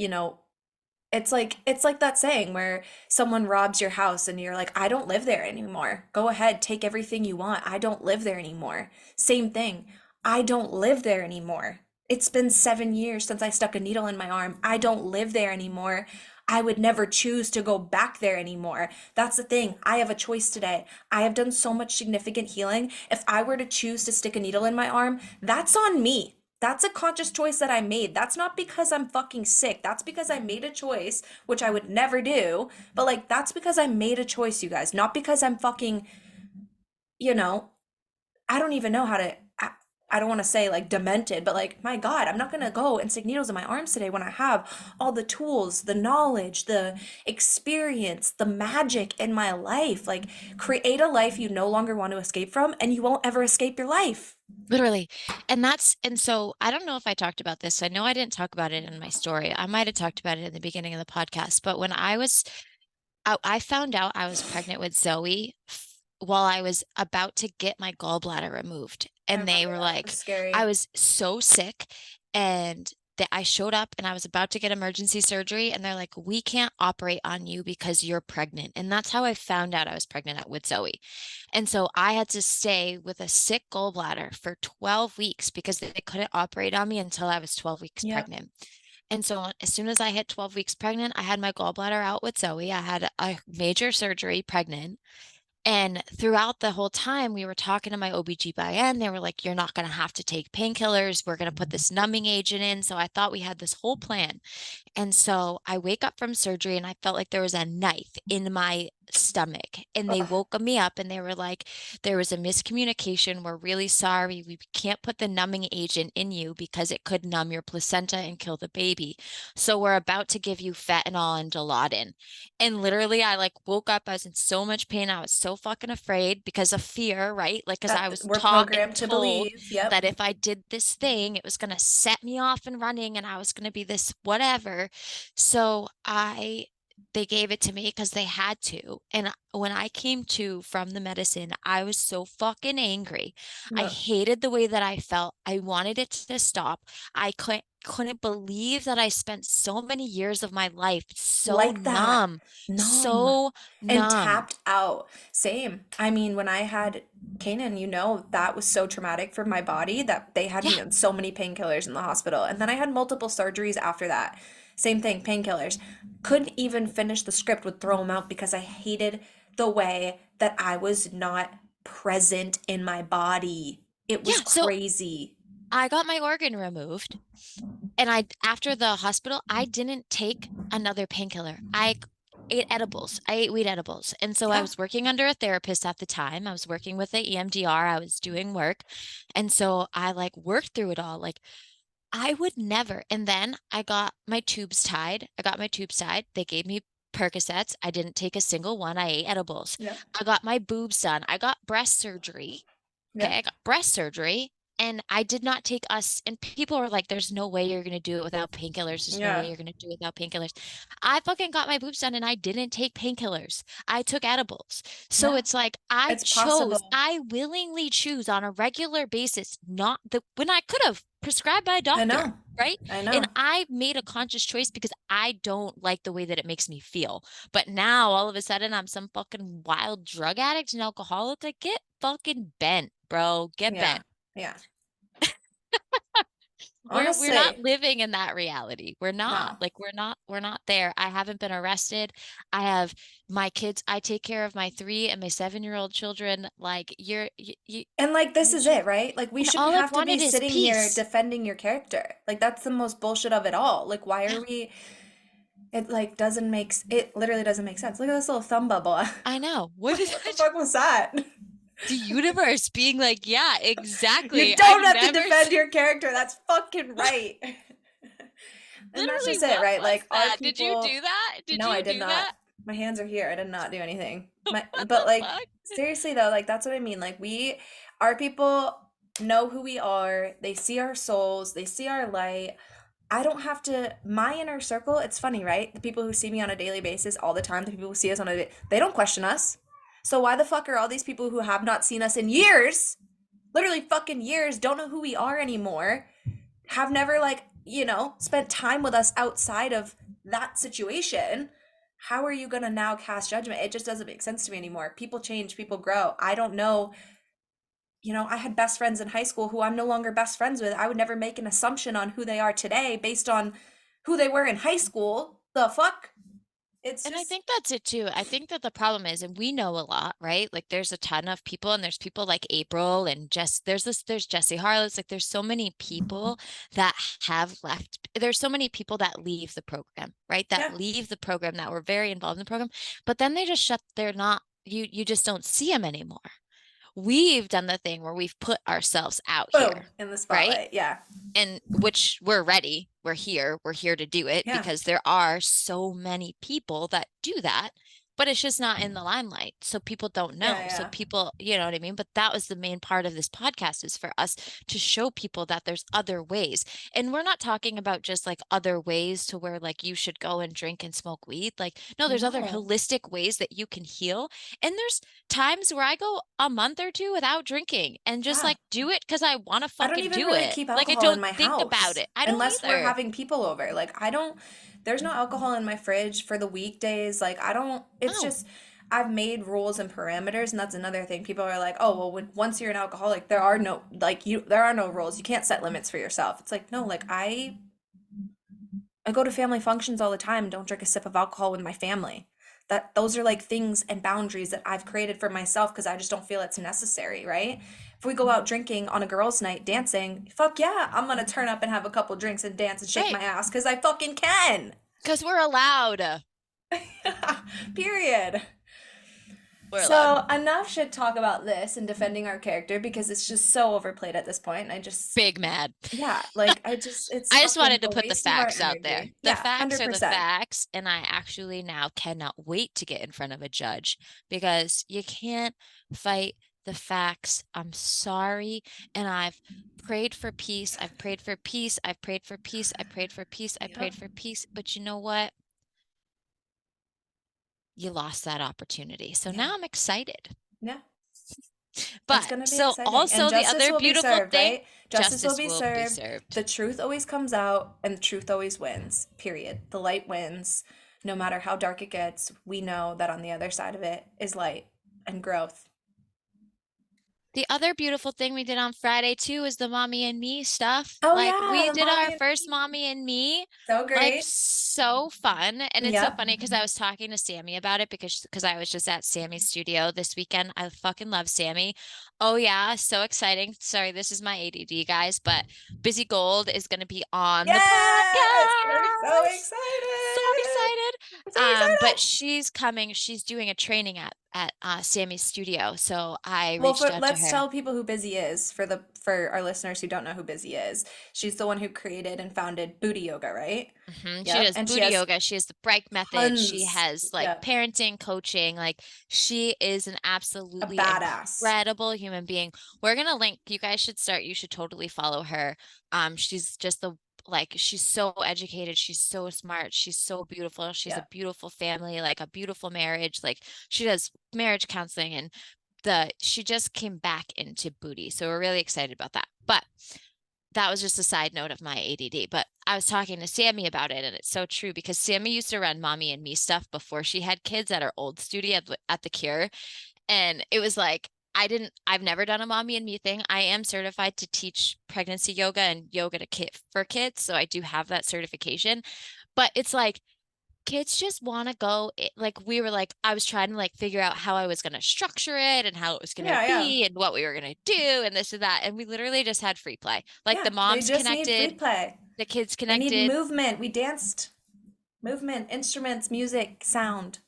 it's like that saying where someone robs your house and you're like, I don't live there anymore. Go ahead, take everything you want. I don't live there anymore. Same thing. I don't live there anymore. It's been 7 years since I stuck a needle in my arm. I don't live there anymore. I would never choose to go back there anymore. That's the thing. I have a choice today. I have done so much significant healing. If I were to choose to stick a needle in my arm, that's on me. That's a conscious choice that I made. That's not because I'm fucking sick. That's because I made a choice, which I would never do. But like, that's because I made a choice, you guys. Not because I'm fucking, you know, I don't even know how to. I don't want to say like demented, but like, my God, I'm not gonna go and stick needles in my arms today when I have all the tools, the knowledge, the experience, the magic in my life. Like, create a life you no longer want to escape from, and you won't ever escape your life.
Literally. And so I don't know if I talked about this. I know I didn't talk about it in my story. I might have talked about it in the beginning of the podcast, but when I found out I was pregnant with Zoe while I was about to get my gallbladder removed.
I
And they
remember
were
that. It was
like, I
scary.
was so sick and that I showed up and I was about to get emergency surgery and they're like, we can't operate on you because you're pregnant. And that's how I found out I was pregnant with Zoe. And so I had to stay with a sick gallbladder for 12 weeks because they couldn't operate on me until I was 12 weeks
Yep.
pregnant. And so as soon as I hit 12 weeks pregnant, I had my gallbladder out with Zoe. I had a major surgery pregnant. And throughout the whole time, we were talking to my OBGYN. They were like, you're not going to have to take painkillers. We're going to put this numbing agent in. So I thought we had this whole plan. And so I wake up from surgery and I felt like there was a knife in my stomach. And they
Ugh,
woke me up and they were like, there was a miscommunication. We're really sorry. We can't put the numbing agent in you because it could numb your placenta and kill the baby. So we're about to give you fentanyl and Dilaudid. And literally, I like woke up. I was in so much pain. I was so fucking afraid because of fear, right? Like, because I
that
was
we're
taught and
programmed to
told
believe. Yep.
that if I did this thing, it was going to set me off and running and I was going to be this whatever. So they gave it to me because they had to. And when I came to from the medicine, I was so fucking angry. I
Ugh.
hated the way that I felt. I wanted it to stop. I couldn't believe that I spent so many years of my life so
Like that.
numb,
Numb
so
and
numb.
tapped out. Same. I mean, when I had Kanan, that was so traumatic for my body that they had
Yeah.
me on so many painkillers in the hospital. And then I had multiple surgeries after that. Same thing, painkillers. Couldn't even finish the script, would throw them out because I hated the way that I was not present in my body. It was
Yeah. So
crazy.
I got my organ removed. And after the hospital, I didn't take another painkiller. I ate edibles. I ate weed edibles. And so I
Yeah.
was working under a therapist at the time. I was working with the EMDR. I was doing work. And so I like worked through it all. Like I would never. And then I got my tubes tied. I got my tubes tied. They gave me Percocets. I didn't take a single one. I ate edibles.
Yep.
I got my boobs done. I got breast surgery. Okay, I
Yep.
got breast surgery and I did not take us. And people were like, there's no way you're going to do it without painkillers. There's no way
Yeah.
you're going to do it without painkillers. I fucking got my boobs done and I didn't take painkillers. I took edibles. So
Yeah.
it's like
It's possible.
I willingly choose on a regular basis, not the when I could have prescribed by a
I
doctor.
know.
Right.
I
And
know.
I made a conscious choice because I don't like the way that it makes me feel. But now all of a sudden I'm some fucking wild drug addict and alcoholic. Like, get fucking bent, bro. Get
Yeah.
bent.
Yeah.
We're not
Honestly,
living in that reality. We're not.
no.
Like we're not there. I haven't been arrested. I have my kids. I take care of my 3 and my 7-year-old children. Like
And like this
you
is
should.
it, right? Like we
And
shouldn't
all I've
have to be
wanted is
sitting here
peace.
defending your character. Like that's the most bullshit of it all. Like why
Yeah,
are we it like doesn't it literally doesn't make sense. Look at this little thumb bubble.
I know. What
Like
is
what the
that?
fuck was that?
The universe being like, yeah,
You
exactly. I've
don't have to
never
defend your character. That's fucking right. And that's
literally,
just it,
what
right?
was
Like our
that? Did you
people,
do that? Did
no, I
you
did
do
not.
that?
My hands are here. I did not do anything.
What
But
the
like
fuck?
seriously though, like that's what I mean. Like our people know who we are. They see our souls. They see our light. I don't have to, my inner circle, it's funny, right? The people who see me on a daily basis all the time, the people who see us they don't question us. So why the fuck are all these people who have not seen us in years, literally fucking years, don't know who we are anymore, have never like, spent time with us outside of that situation? How are you going to now cast judgment? It just doesn't make sense to me anymore. People change, people grow. I don't know. I had best friends in high school who I'm no longer best friends with. I would never make an assumption on who they are today based on who they were in high school. The fuck? It's
And I
just,
think that's it too. I think that the problem is, and we know a lot, right? Like there's a ton of people and there's people like April and there's Jesse Harless. Like there's so many people that have left. There's so many people that leave the program, right? That
yeah.
leave the program that were very involved in the program, but then they just they're not, you just don't see them anymore. We've done the thing where we've put ourselves out
Boom.
here,
In the
right?
spotlight. Yeah.
And which we're ready. We're here to do it
Yeah.
because there are so many people that do that, but it's just not in the limelight. So people don't
Yeah.
know. So
Yeah.
people, you know what I mean? But that was the main part of this podcast, is for us to show people that there's other ways. And we're not talking about just like other ways to where like you should go and drink and smoke weed. Like, no, there's other
No.
holistic ways that you can heal. And there's times where I go a month or two without drinking and just
Yeah.
like do it because I want to
I don't
fucking
even
do
really
it.
keep
Like I
alcohol in
don't
my
think about
house
it. I don't
unless we're
either.
having people over. Like, there's no alcohol in my fridge for the weekdays. Like, I don't, it's
No.
just, I've made rules and parameters, and that's another thing. People are like, oh, well, once you're an alcoholic, there are no rules. You can't set limits for yourself. It's like, no, like, I go to family functions all the time and don't drink a sip of alcohol with my family. Those are like things and boundaries that I've created for myself because I just don't feel it's necessary, right? If we go out drinking on a girls' night dancing, fuck yeah, I'm gonna turn up and have a couple drinks and dance and shake
Right.
my ass because I fucking can.
Because we're allowed.
Period.
We're allowed.
So enough should talk about this and defending our character because it's just so overplayed at this point. And I just,
Big mad.
yeah, like it's
I just
fucking
wanted to
a
put the
waste of our
facts out there.
energy.
The
Yeah,
facts are the
100%.
facts. And I actually now cannot wait to get in front of a judge because you can't fight the facts. I'm sorry. And I've prayed for peace. I've prayed for peace. I've prayed for peace. I prayed for peace. I
Yep.
prayed for peace. But you know what? You lost that opportunity. So
Yeah.
now I'm excited.
Yeah. It's
But
going to be
so
exciting. And
also the
justice
other
will be
beautiful
served,
thing,
right? Justice will
justice
be
will be
served.
served.
The truth always comes out and the truth always wins. Period. The light wins. No matter how dark it gets, we know that on the other side of it is light and growth.
The other beautiful thing we did on Friday too is the mommy and me stuff.
Oh
Like
yeah,
we
the
did our
mommy and
first mommy and me,
so
like
great.
so fun. And it's so
Yep.
funny because I was talking to Sammy about it because I was just at Sammy's studio this weekend. I fucking love Sammy. Oh yeah, so exciting. Sorry, this is my ADD guys, but Busy Gold is going to be on the
Yes, we're so
podcast. So
excited.
excited.
I'm so
But
excited.
she's coming, she's doing a training at at Sammy's studio. So I
Well,
reached out to
let's
her.
tell people who Busy is for our listeners who don't know who Busy is. She's the one who created and founded Booty Yoga, right?
She
Yep.
does
And she
booty
has
yoga. She has the Bright method. She
tons.
has like
Yeah.
parenting, coaching. Like she is an
A
absolutely
badass.
incredible human being. We're gonna link. You guys should start. You should totally follow her. She's just the like she's so educated. She's so smart. She's so beautiful. She has a
Yeah.
beautiful family, like a beautiful marriage. Like she does marriage counseling and the she just came back into booty. So we're really excited about that. But that was just a side note of my ADD, but I was talking to Sammy about it, and it's so true because Sammy used to run mommy and me stuff before she had kids at her old studio at the Cure. And it was like, I've never done a mommy and me thing. I am certified to teach pregnancy yoga and yoga to kid for kids. So I do have that certification. But it's like, kids just want to go like we were like I was trying to like figure out how I was going to structure it and how it was going to
Yeah, yeah.
be and what we were going to do and this and that and we literally just had free play. Like the
Yeah. They
moms
just need free
connected,
play.
the kids
They need
connected.
movement. We danced. Movement, instruments, music, sound.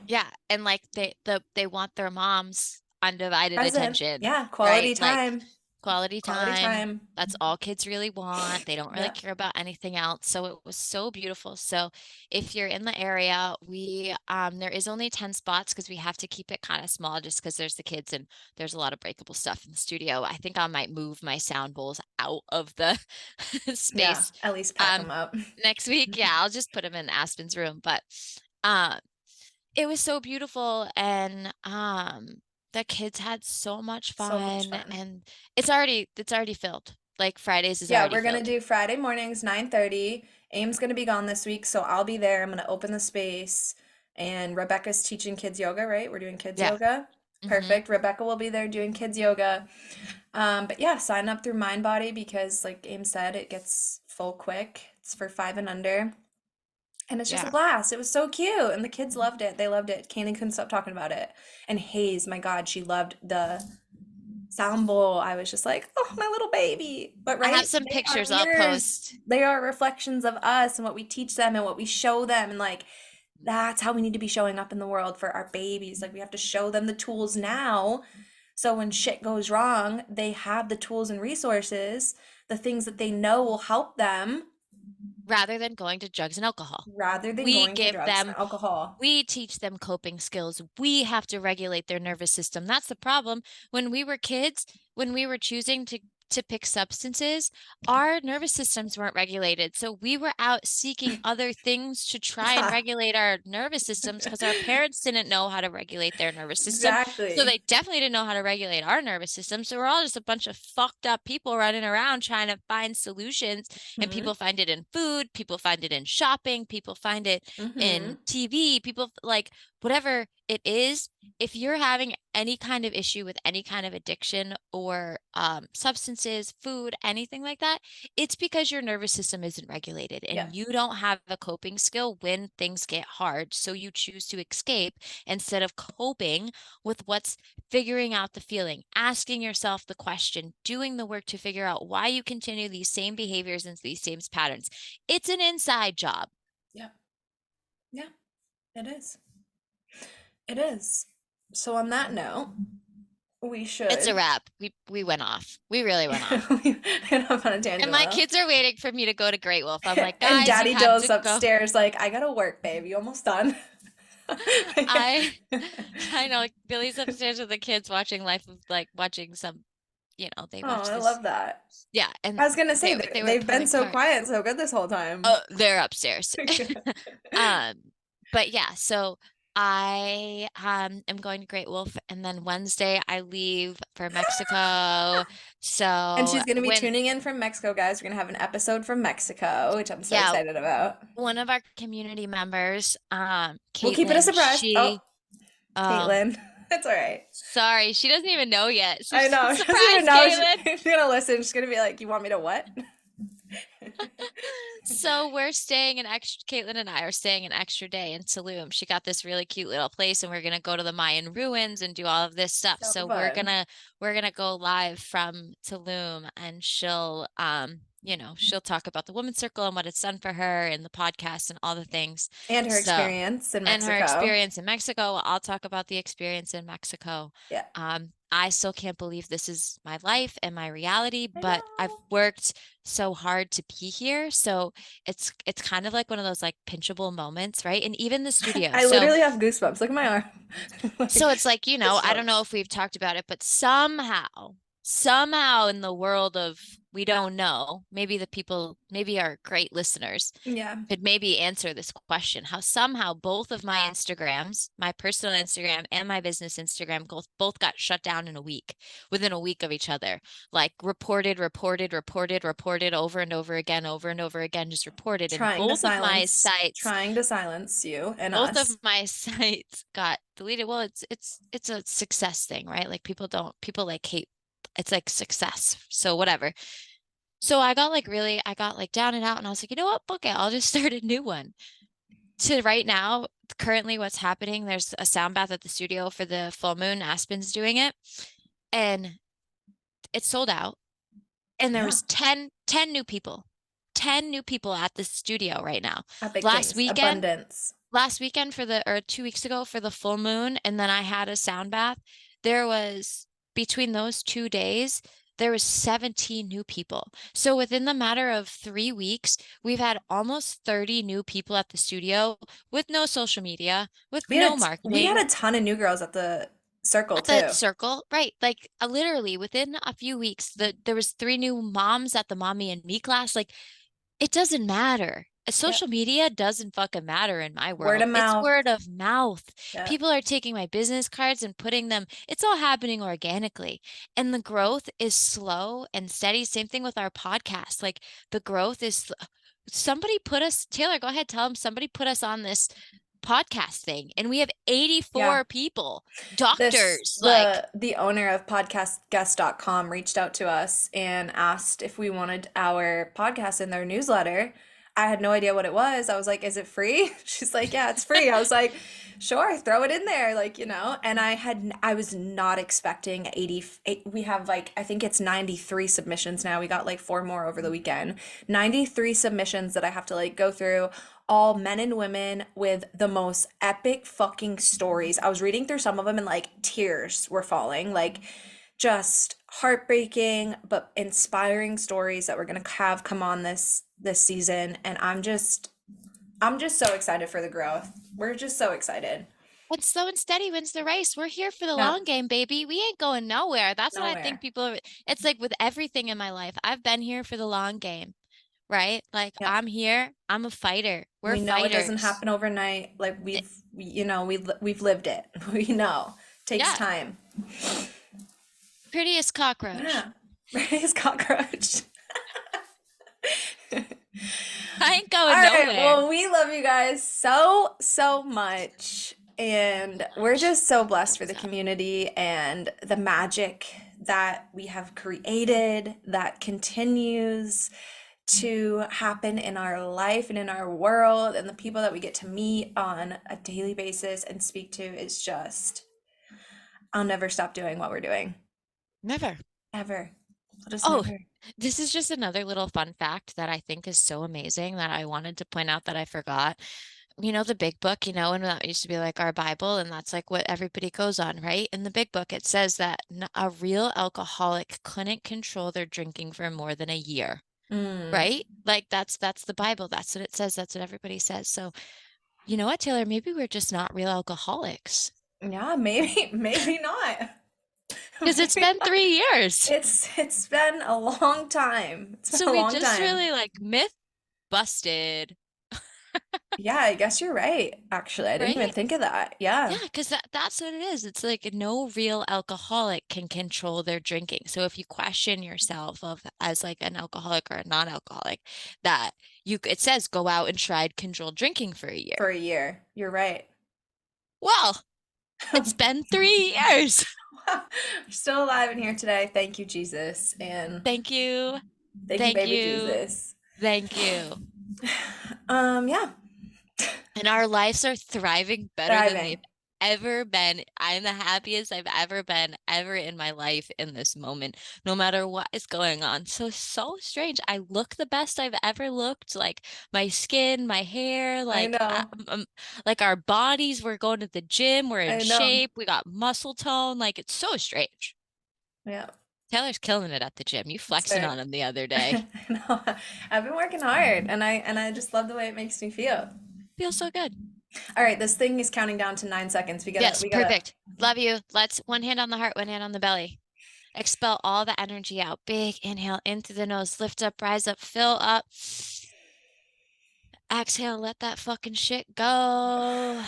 Yeah, and like they want their mom's undivided
Present.
attention,
Yeah.
right?
Quality
Like
time.
quality
Quality
time.
time.
That's all kids really want. They don't really
Yeah.
care about anything else. So it was so beautiful. So if you're in the area, we there is only 10 spots because we have to keep it kind of small just because there's the kids and there's a lot of breakable stuff in the studio. I think I might move my sound bowls out of the
Yeah.
space
At least pack
um
them up.
next week. Yeah, I'll just put them in Aspen's room. But um it was so beautiful and the kids had so much
So much
fun
fun.
and it's already filled. Like Fridays is
Yeah,
already
we're gonna
filled.
do Friday mornings, 9:30. Aim's gonna be gone this week, so I'll be there. I'm gonna open the space. And Rebecca's teaching kids yoga, right? We're doing kids
Yeah.
yoga.
Hmm.
Perfect. Rebecca will be there doing kids yoga. But yeah, sign up through MindBody because, like Aim said, it gets full quick. It's for 5 and under. And it's just a
Yeah.
blast. It was so cute. And the kids loved it. They loved it. Kanan couldn't stop talking about it. And Hayes, my God, she loved the sound bowl. I was just like, oh, my little baby. But
I have
right,
some
they are
pictures I'll
mirrors.
post.
They are reflections of us and what we teach them and what we show them. And like, that's how we need to be showing up in the world for our babies. Like, we have to show them the tools now. So when shit goes wrong, they have the tools and resources, the things that they know will help them
Rather than going to drugs and alcohol.
rather than
We
going to
give
drugs
them,
and alcohol.
we teach them coping skills. We have to regulate their nervous system. That's the problem. When we were kids, when we were choosing to pick substances, our nervous systems weren't regulated. So we were out seeking other things to try and regulate our nervous systems because our parents didn't know how to regulate their nervous system. So
Exactly.
they definitely didn't know how to regulate our nervous system. So we're all just a bunch of fucked up people running around trying to find solutions. And
Hmm.
people find it in food, people find it in shopping, people find it in
Hmm.
TV, people like whatever it is. If you're having any kind of issue with any kind of addiction or substances, food, anything like that, it's because your nervous system isn't regulated
Yeah.
and you don't have a coping skill when things get hard. So you choose to escape instead of coping with what's figuring out the feeling, asking yourself the question, doing the work to figure out why you continue these same behaviors and these same patterns. It's an inside job.
Yeah. Yeah. It is. It is. So on that note, we
It's a
should
wrap. We went off. We really went off.
we went off on a
And
tangent
my
though.
kids are waiting for me to go to Great Wolf. I'm like,
And
guys, you
Daddy
have
Joe's
to go.
upstairs, like, I gotta work, babe. You almost done?
I I know like, Billy's upstairs with the kids watching Life of like watching some, they
Oh,
watch
I
this.
love that.
Yeah, and
I was gonna say
they were
they've been
playing
so
cards.
quiet and so good this whole time.
Oh, they're upstairs. Um, but yeah, so I am going to Great Wolf and then Wednesday I leave for Mexico.
And
So
she's gonna be
when
tuning in from Mexico, guys. We're gonna have an episode from Mexico, which I'm so
yeah,
excited about.
one of our community members,
We'll keep it a
Caitlin,
surprise. Oh,
oh,
Caitlin. It's all right.
sorry, she doesn't even know yet. So
I know. She doesn't even
surprise,
know.
Caitlin.
She's gonna listen. She's gonna be like, "You want me to what?"
So we're staying an extra, Caitlin and I are staying an extra day in Tulum. She got this really cute little place and we're gonna go to the Mayan ruins and do all of this stuff.
So
So we're
fun.
gonna we're gonna go live from Tulum and she'll she'll talk about the women's circle and what it's done for her and the podcast and all the things.
And her
So,
experience in
and her
Mexico.
experience in Mexico. I'll talk about the experience in Mexico.
Yeah.
I still can't believe this is my life and my reality,
I
but I've
know.
worked so hard to be here. So it's kind of like one of those like pinchable moments, right? And even the studio.
I
So
literally have goosebumps. Look at my arm. Like,
so it's like, I don't know
goosebumps.
if we've talked about it, but somehow in the world of we don't know, maybe the people, maybe our great listeners
Yeah.
could maybe answer this question, how somehow both of my Instagrams, my personal Instagram and my business Instagram, both got shut down in a week, within a week of each other. Like reported over and over again, just reported. And
Trying to silence you and
both of
us.
my sites got deleted. Well, it's a success thing, right? Like people like hate, it's like success. So whatever. So I got like down and out and I was like, you know what? Okay, I'll just start a new one. To right now, currently what's happening, there's a sound bath at the studio for the full moon. Aspen's doing it, and it's sold out. And there
Yeah.
was 10 new people. 10 new people at the studio right now.
Epic
Last
things.
weekend,
Abundance.
last weekend or 2 weeks ago for the full moon, and then I had a sound bath. There was between those 2 days, there was 17 new people. So within the matter of 3 weeks, we've had almost 30 new people at the studio with no social media, with no
We had
marketing.
a ton of new girls at the circle
At the
too.
circle, right? Like literally within a few weeks, there was three new moms at the mommy and me class. Like it doesn't matter.
Yep.
Social media doesn't fucking matter in my
Word
world.
of
It's
mouth.
word of mouth.
Yep.
People are taking my business cards and putting them, it's all happening organically. And the growth is slow and steady. Same thing with our podcast. Like the growth is somebody put us, Taylor, go ahead, tell them somebody put us on this podcast thing. And we have
Yeah.
84 people,
This
doctors, like,
the owner of podcastguest.com reached out to us and asked if we wanted our podcast in their newsletter. I had no idea what it was. I was like, "Is it free?" She's like, "Yeah, it's free." I was like, "Sure, throw it in there." Like, and I was not expecting 80 we have like I think it's 93 submissions now. We got like four more over the weekend. 93 submissions that I have to like go through, all men and women with the most epic fucking stories. I was reading through some of them and like tears were falling, like just heartbreaking but inspiring stories that we're going to have come on this season, and I'm just so excited for the growth. We're just so excited.
and slow and steady wins the race. We're here for the
Yeah,
long game, baby. We ain't going nowhere. That's what I think
nowhere.
it's like with everything in my life. I've been here for the long game, right? Like
Yeah.
I'm here. I'm a fighter. We're
We know it doesn't
fighters.
happen overnight. Like
It-
we've lived it. We know. Takes
yeah,
time.
prettiest cockroach.
Yeah. Raise cockroach.
I ain't
All
going
right.
nowhere.
Well, we love you guys so, so much. And we're
Gosh,
just so blessed
love
for the
that.
community and the magic that we have created that continues to happen in our life and in our world. And the people that we get to meet on a daily basis and speak to is just, I'll never stop doing what we're doing.
Never.
Ever. I'll just
Oh,
never.
this is just another little fun fact that I think is so amazing that I wanted to point out that I forgot. The big book, and that used to be like our Bible, and that's like what everybody goes on, right? In the big book, it says that a real alcoholic couldn't control their drinking for more than a year,
Mm.
right? Like that's the Bible. That's what it says. That's what everybody says. So, you know what, Taylor? Maybe we're just not real alcoholics
Yeah, maybe, maybe not.
because it's
Maybe
been
not.
3 years.
It's been a long time. It's been
So
a
we
long
just
time.
really like myth busted,
Yeah, I guess you're right. Actually, I didn't even
right?
think of that.
Yeah,
Yeah.
because that's what it is. It's like no real alcoholic can control their drinking. So if you question yourself of as like an alcoholic or a non-alcoholic, that it says go out and try controlled drinking for a
For
year.
a year. You're right.
Well, it's been 3 years.
We're still alive in here today. Thank you, Jesus. And
Thank you.
thank you,
Thank
baby
you.
Jesus.
Thank you.
Yeah.
And our lives are thriving better than they've
Thriving.
ever been. I'm the happiest I've ever been ever in my life in this moment, no matter what is going on. So strange. I look the best I've ever looked. Like my skin, my hair,
I
like
know.
like our bodies. We're going to the gym. We're in
I know.
shape. We got muscle tone. Like it's so strange.
Yeah.
Taylor's killing it at the gym. You flexing
Sick.
on him the other day.
I know. I've been working hard and I just love the way it makes me feel.
Feels so good.
All right, this thing is counting down to 9 seconds.
Yes,
We gotta.
perfect. Love you. Let's one hand on the heart, one hand on the belly. Expel all the energy out. Big inhale in through the nose. Lift up, rise up, fill up. Exhale, let that fucking shit go.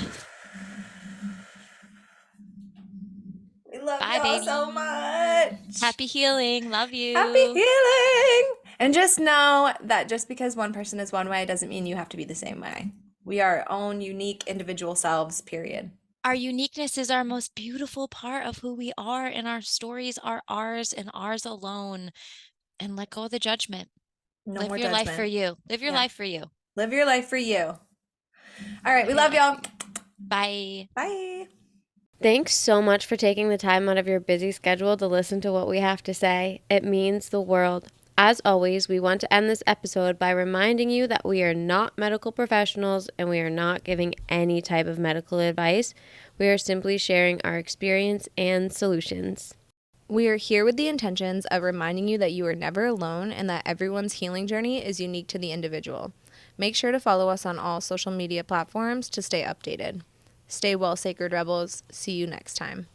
We love
Bye,
y'all so
baby.
much.
Happy healing. Love
Happy
you.
healing. And just know that just because one person is one way doesn't mean you have to be the same way. We are our own unique individual selves, period.
Our uniqueness is our most beautiful part of who we are, and our stories are ours and ours alone. And let go of the judgment.
No
Live
more
your life for
judgment.
you. Live your
Yeah.
life for you.
Live your life for you. All right, we
Live your
love
life for
y'all.
you. Bye.
Bye.
Thanks so much for taking the time out of your busy schedule to listen to what we have to say. It means the world. As always, we want to end this episode by reminding you that we are not medical professionals and we are not giving any type of medical advice. We are simply sharing our experience and solutions.
We are here with the intentions of reminding you that you are never alone and that everyone's healing journey is unique to the individual. Make sure to follow us on all social media platforms to stay updated. Stay well, Sacred Rebels. See you next time.